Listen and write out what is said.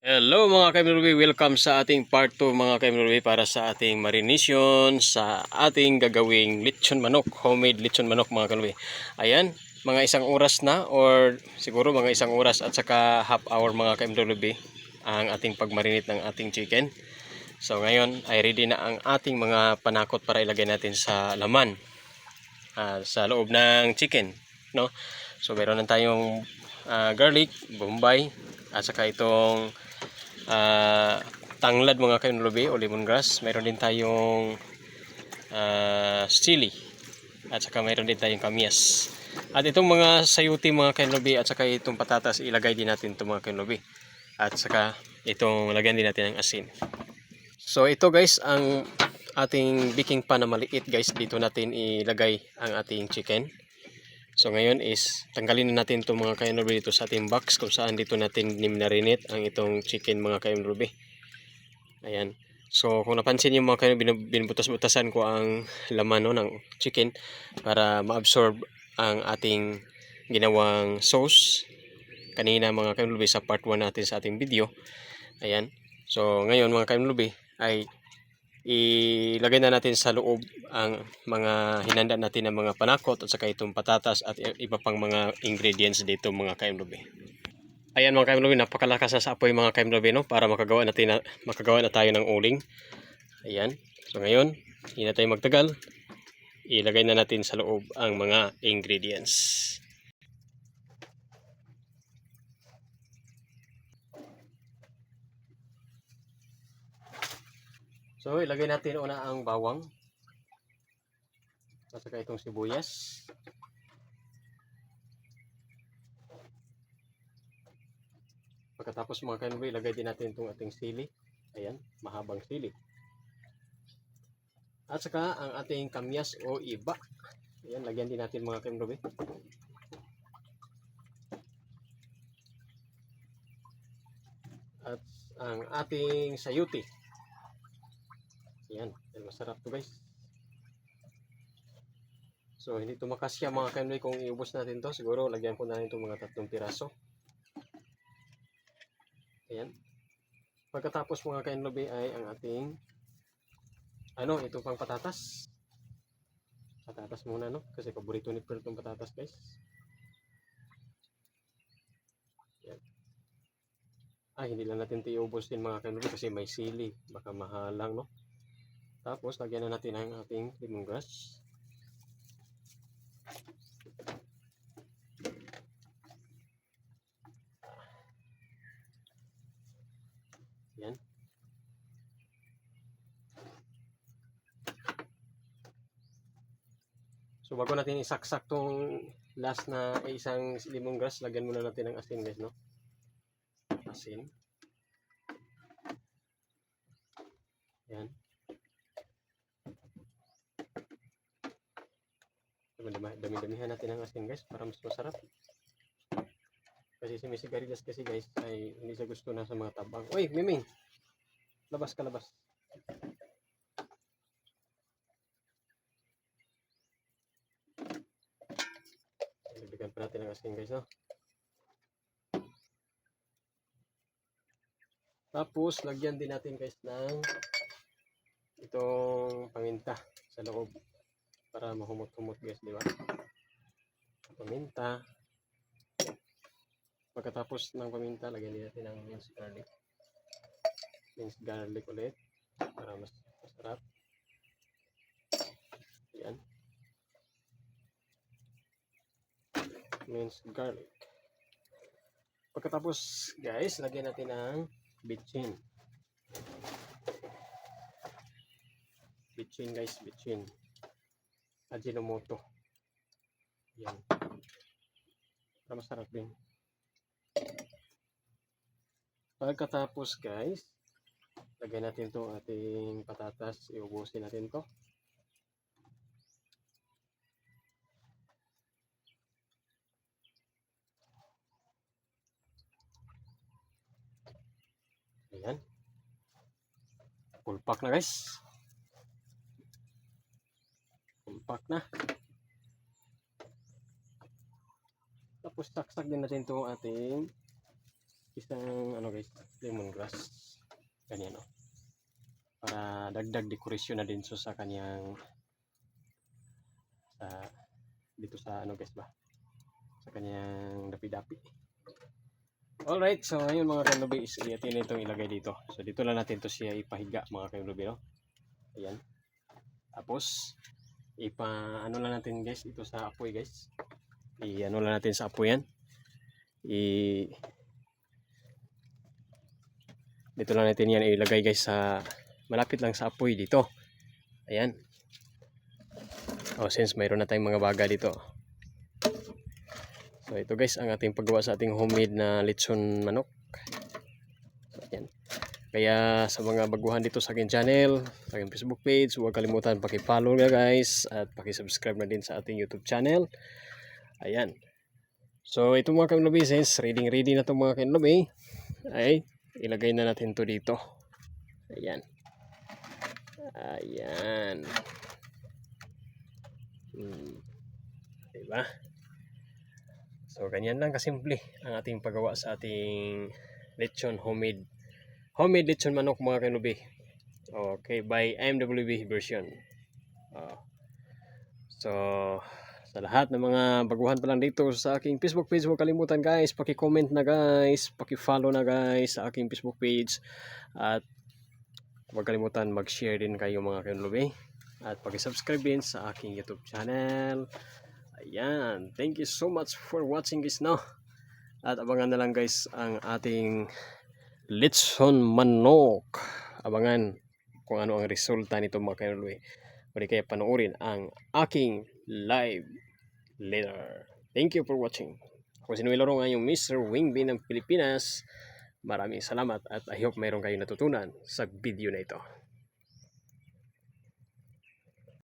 Hello mga Kaimrubi, welcome sa ating part 2 mga Kaimrubi para sa ating marination sa ating gagawing lechon manok, homemade lechon manok mga Kaimrubi. Ayan, mga isang oras na or siguro mga isang oras at saka half hour mga Kaimrubi ang ating pagmarinate ng ating chicken. So ngayon ay ready na ang ating mga panakot para ilagay natin sa laman sa loob ng chicken, no? So meron na tayong garlic, bombay at saka itong tanglad mga kainlubi o lemongrass. Mayroon din tayong chili at saka mayroon din tayong kamyas. At itong mga sayuti mga kainlubi at saka itong patatas ilagay din natin itong mga kainlubi. At saka itong lagyan din natin ng asin. So ito guys ang ating baking pan na maliit guys. Dito natin ilagay ang ating chicken. So ngayon is tanggalin na natin itong mga kainlubi dito sa ating box kung saan dito natin niminarinate ang itong chicken mga kainlubi. Ayan. So kung napansin niyo mga kainlubi, binubutas-butasan ko ang laman no, ng chicken para ma-absorb ang ating ginawang sauce kanina mga kainlubi sa part 1 natin sa ating video. Ayan. So ngayon mga kainlubi ay ilagay na natin sa loob ang mga hinanda natin ng mga panakot at saka itong patatas at iba pang mga ingredients dito mga kaimlobe. Ayan mga kaimlobe, napakalakas na sa apoy mga kaimlobe no, para makagawa na tayo ng uling. Ayan. So ngayon, hindi na tayo magtagal. Ilagay na natin sa loob ang mga ingredients. So ilagay natin una ang bawang at saka itong sibuyas. Pagkatapos mga kainlobe, ilagay din natin itong ating sili. Ayan, mahabang sili. At saka ang ating kamyas o iba. Ayan, lagyan din natin mga kainlobe. At ang ating sayuti. Ayan, masarap to guys. So hindi ito makasya mga kainlobe kung iubos natin to. Siguro lagyan ko na rin itong mga 3 piraso. Ayan. Pagkatapos mga kainlobe ay ang ating ito pang patatas. Patatas muna no, kasi paborito ni Pearl itong patatas guys. Ayan. Hindi lang natin iubos din mga kainlobe kasi may sili. Baka mahalang no. Tapos lagyan na natin ang ating lemongrass. Yan. So bago natin isaksak tong last na isang lemongrass, lagyan muna natin ng asin guys no. Asin. Yan. Dami-damihan natin ang asin guys para mas masarap. Kasi si Missy Garidas kasi guys ay hindi siya gusto na sa mga tabang. Uy, Miming! Labas ka, labas. Dagdagan pa natin ang asin guys no. Tapos lagyan din natin guys ng itong paminta sa loob para mahumot-humot guys, di ba? Paminta. Pagkatapos ng paminta, lagyan din natin ng minced garlic. Minced garlic ulit para mas masarap. Yan. Minced garlic. Pagkatapos guys, lagyan natin ng bitchin. Bitchin guys, bitchin. Ajinomoto. Yan. Para masarap din. Pagkatapos guys, lagyan natin itong ating patatas. Iubusin natin to. Ayan. Full pack na guys. Full pack na. Tapos saksak din natin itong ating isang ano guys, lemongrass. Ganyan oh. Para dagdag dekorasyon na din so sa kanyang sa dito sa ano guys ba? Sa kanyang dapi-dapi. Alright, so ngayon mga kanubi is atin itong ilagay dito. So dito lang natin to siya ipahiga mga kanubi no. Ayan. Tapos ano lang natin guys ito sa apoy guys. Ano lang natin sa apoy yan. Dito lang natin yan ilagay guys sa malapit lang sa apoy dito. Ayan. Oh, since mayroon na tayong mga baga dito. So ito guys ang ating paggawa sa ating homemade na lechon manok. So, ayan. Kaya sa mga baguhan dito sa aking channel, sa aking Facebook page, huwag kalimutan paki-follow na guys at paki-subscribe na din sa ating YouTube channel. Ayan. So ito mga kanubi, since ready na ito mga kanubi, ay ilagay na natin to dito. Ayan. Ayan. Diba? So ganyan lang kasimple ang ating paggawa sa ating lechon homemade lechon manok mga kanubi. Okay, by MWB version. So sa lahat ng mga baguhan pa lang dito sa aking Facebook page, huwag kalimutan guys, paki-comment na guys, paki-follow na guys sa aking Facebook page at huwag kalimutan mag-share din kayo mga kanubi at paki-subscribe din sa aking YouTube channel. Ayan, thank you so much for watching guys no. At abangan na lang guys ang ating lechon manok. Abangan kung ano ang resulta nito mga kanubi. Pwede kaya panoorin ang aking live later. Thank you for watching. Ako si Noel Laro, ang Mr. Wingbin ng Pilipinas. Maraming salamat at I hope mayroon kayong natutunan sa video na ito.